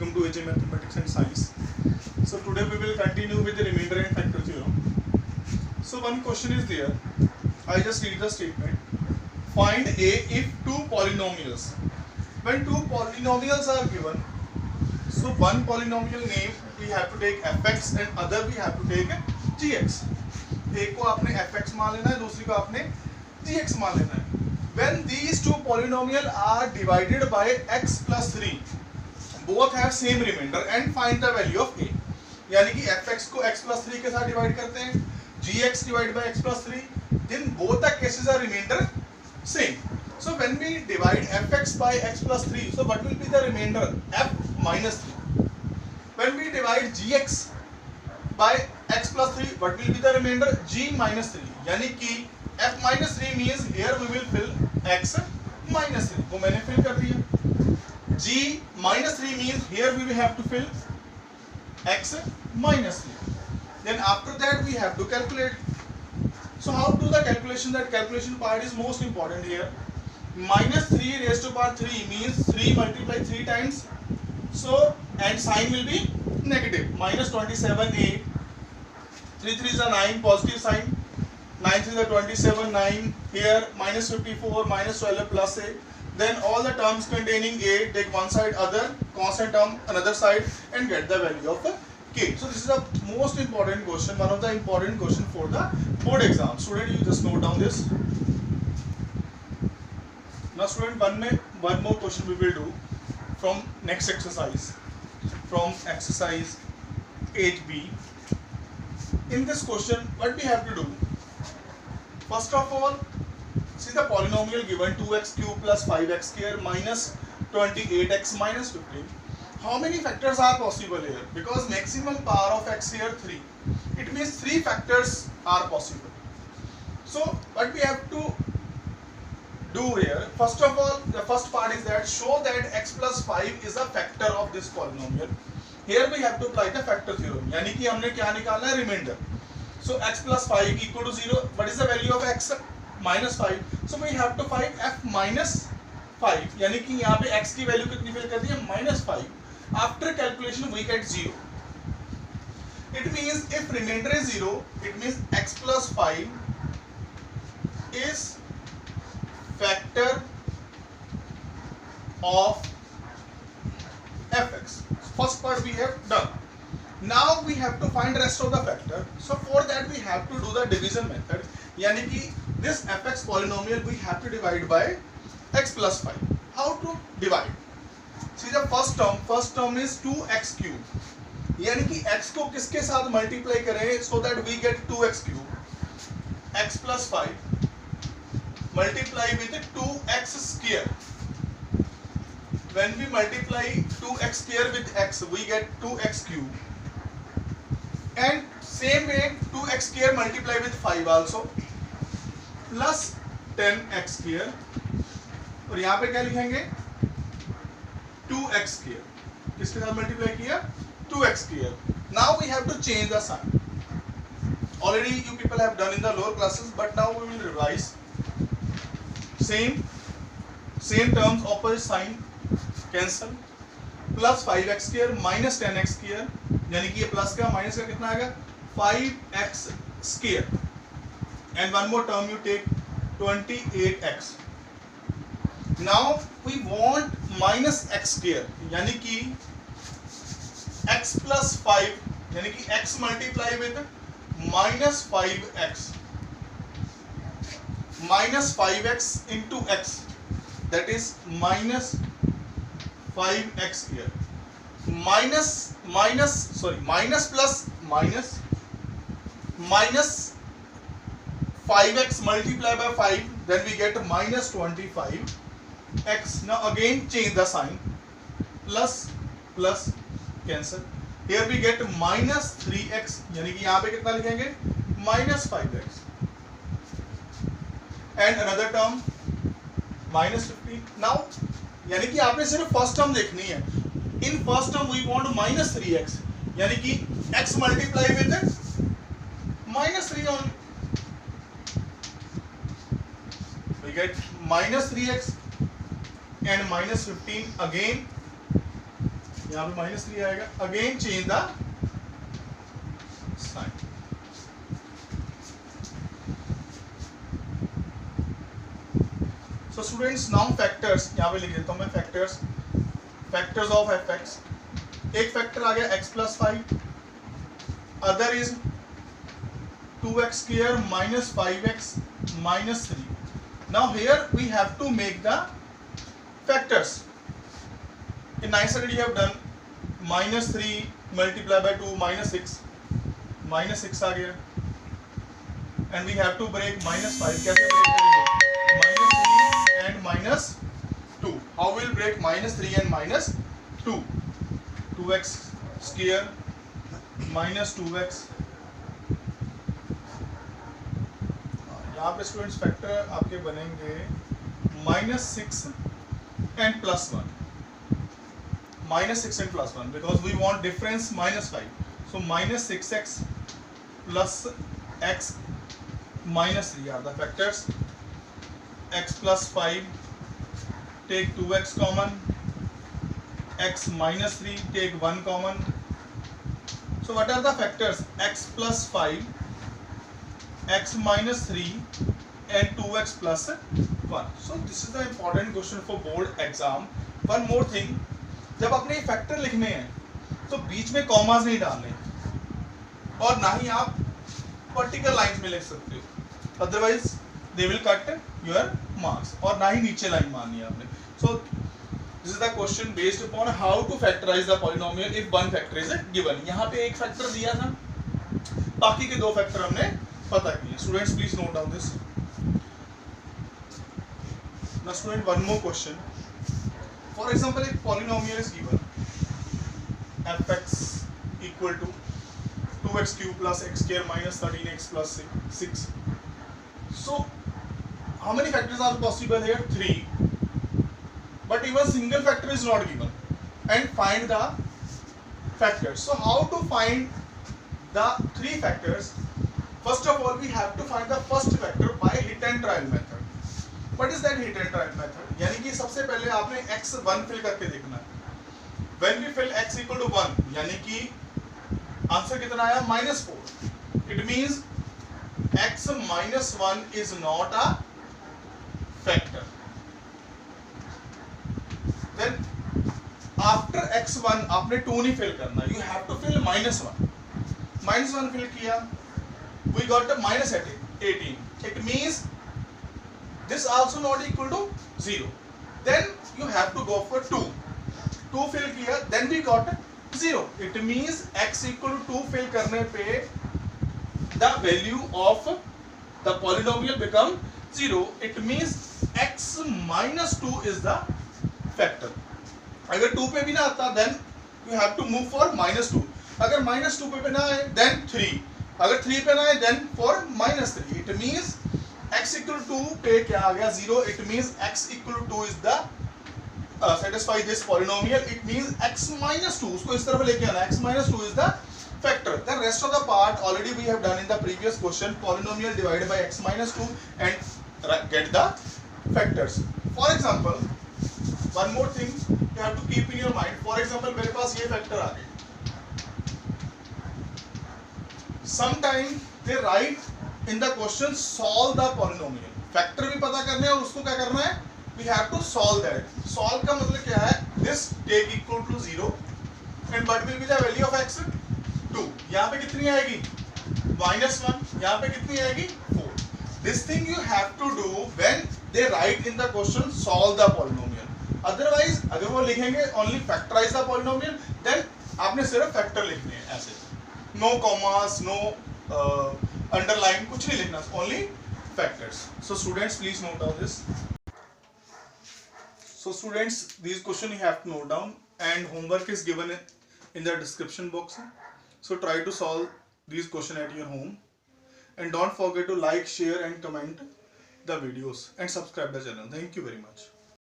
Welcome to AJ Mathematics and Science. So today we will continue with the remainder and factor theorem. So one question is there. I just read the statement. Find A if two polynomials. When two polynomials are given, so one polynomial name we have to take fx and other we have to take gx. एक को आपने fx मान लेना है, दूसरी को आपने gx मान लेना है. When these two polynomial are divided by x plus 3, both have same remainder and find the value of a. यानी कि fx को x plus 3 के साथ डिवाइड करते हैं, gx divided by x plus 3, then both the cases are remainder same. So when we divide fx by x plus 3, so what will be the remainder? F minus 3. When we divide gx by x plus 3, what will be the remainder? G minus 3. यानी कि f minus 3 means here we will fill x minus 3. वो मैंने fill कर दिया. G minus 3 means here we will have to fill x minus 3. Then after that we have to calculate. So how to do the calculation? That calculation part is most important here. Minus 3 raised to power 3 means 3 multiplied 3 times. So and sign will be negative. Minus 27a. 3 3 is a 9, positive sign. 9 3 is a 27, 9. Here minus 54, minus 12 plus a. Then all the terms containing a, take one side, other constant term another side, and get the value of k. So this is the most important question, one of the important question for the board exam. Student, you just note down this. Now student, one more question we will do from next exercise, from exercise 8b. In this question, what we have to do? First of all, see the polynomial given 2x cube plus 5x square minus 28x minus 15. How many factors are possible here? Because maximum power of x here 3. It means 3 factors are possible. So what we have to do here, first of all, the first part is that show that x plus 5 is a factor of this polynomial. Here we have to apply the factor theorem. यानी कि हमने क्या निकालना है? Remainder. So x plus 5 equal to 0. What is the value of x? Minus 5. So we have to find f minus 5. यानी कि यहाँ पे x की वैल्यू कितनी फिल कर दी है? Minus 5. After calculation we get 0. It means if remainder is 0, it means x plus 5 is factor of fx. First part we have done. Now we have to find rest of the factor. So for that we have to do the division method. यानी कि this fx polynomial we have to divide by x plus 5. How to divide? See the first term is 2x cube. यानी कि x को किसके साथ multiply करें so that we get 2x cube. x plus 5 multiply with 2x square. When we multiply 2x square with x, we get 2x cube. And same way 2x square multiply with 5 also. Plus 10x square. और यहाँ पे क्या लिखेंगे? 2x square. किसके साथ multiply किया? 2x square. Now we have to change the sign. Already you people have done in the lower classes, but now we will revise. Same terms, opposite sign, cancel. Plus 5x square minus 10x square. यानी कि ये plus का minus का कितना आएगा? 5x square. And one more term you take 28x. Now we want minus x square. यानी कि x plus 5 यानी कि x multiply with minus 5x. Minus 5x into x, that is minus 5x here. Minus plus minus 5x multiplied by 5, then we get minus 25x. Now again change the sign. Plus cancel. Here we get minus 3x. यानी कि यहाँ पे कितना लिखेंगे? Minus 5x. And another term minus 15. Now यानी कि आपने सिर्फ फर्स्ट टर्म देखनी है. In first term we want minus 3x. यानी कि x multiply with minus 3 only. We get minus 3x and minus 15 again यहाँ पे -3 आएगा. Again change the sign. So students, now factors यहाँ पे लिख देता हूँ मैं factors of fx. एक फैक्टर आ गया x plus 5, other is 2x square minus 5x minus 3. Now here we have to make the factors. In nice already you have done -3 multiplied by 2 -6 आ गया, and we have to break -5. कैसे break करेंगे? -3 and -2. How will break -3 and -2? 2x square minus 2x. यहाँ पे students factor आपके बनेंगे -6 and +1. -6 and +1 because we want difference -5. So -6x plus x minus 3 are the factors. X plus 5, take 2x common. X minus 3, take 1 common. So what are the factors? X plus 5, x minus 3 and 2x plus 1. So this is the important question for board exam. One more thing, जब अपने factor लिखने हैं तो बीच में commas नहीं डालने और ना ही आप वर्टिकल लाइंस में लिख सकते हो, otherwise they will cut your marks, और ना ही नीचे लाइन मारनी है आपने. So this is the question based upon how to factorise the polynomial if one factor is given. यहाँ पे एक फैक्टर दिया था, बाकी के दो फैक्टर हमने पता किए. Students please note down this. Now student, one more question. For example, एक polynomial is given fx equal to 2x cube plus x square minus 13x plus 6. So how many factors are possible here? 3. But even single factor is not given. And find the factors. So how to find the 3 factors? First of all, we have to find the first factor by hit and trial method. What is that hit and trial method? यानी कि सबसे पहले आपने x1 fill करके देखना है. When we fill x equal to 1, यानी कि आंसर कितना आया? -4. It means x minus 1 is not a factor. Then after x1 आपने 2 नहीं फिल करना, you have to fill -1. -1 fill किया, we got a -18. It means this also not equal to 0. Then you have to go for 2. 2 fill किया, then we got 0. It means x equal to 2 fill करने पे the value of the polynomial become 0. It means x minus 2 is the factor. अगर 2 पे भी ना आता then you have to move for -2. अगर -2 पे ना आए then 3. अगर 3 पे ना आए then for -3. It means x equal to 2 पे क्या आ गया? 0. It means x equal to 2 is the satisfy this polynomial. It means x minus 2, उसको इस तरफ लेके आना. X minus 2 is the factor. The rest of the part already we have done in the previous question. Polynomial divided by x minus 2 and get the factors. For example, one more thing you have to keep in your mind. For example, मेरे पास ये factor आ गए. Sometime they write in the question solve the polynomial. Factor भी पता करने और उसको क्या करना है? We have to solve that. Solve का मतलब क्या है? This take equal to 0 and what will be the value of x? 2. यहाँ पे कितनी आएगी? -1. यहाँ पे कितनी आएगी? 4. This thing you have to do when they write in the question solve the polynomial. Otherwise अगर वो लिखेंगे only factorize the polynomial, then आपने सिर्फ factor लिखने हैं ऐसे. No commas, no underline, कुछ नहीं लिखना, only factors. So students please note down this. So students, these questions you have to note down and homework is given in the description box. So try to solve these questions at your home and don't forget to like, share and comment the videos and subscribe the channel. Thank you very much.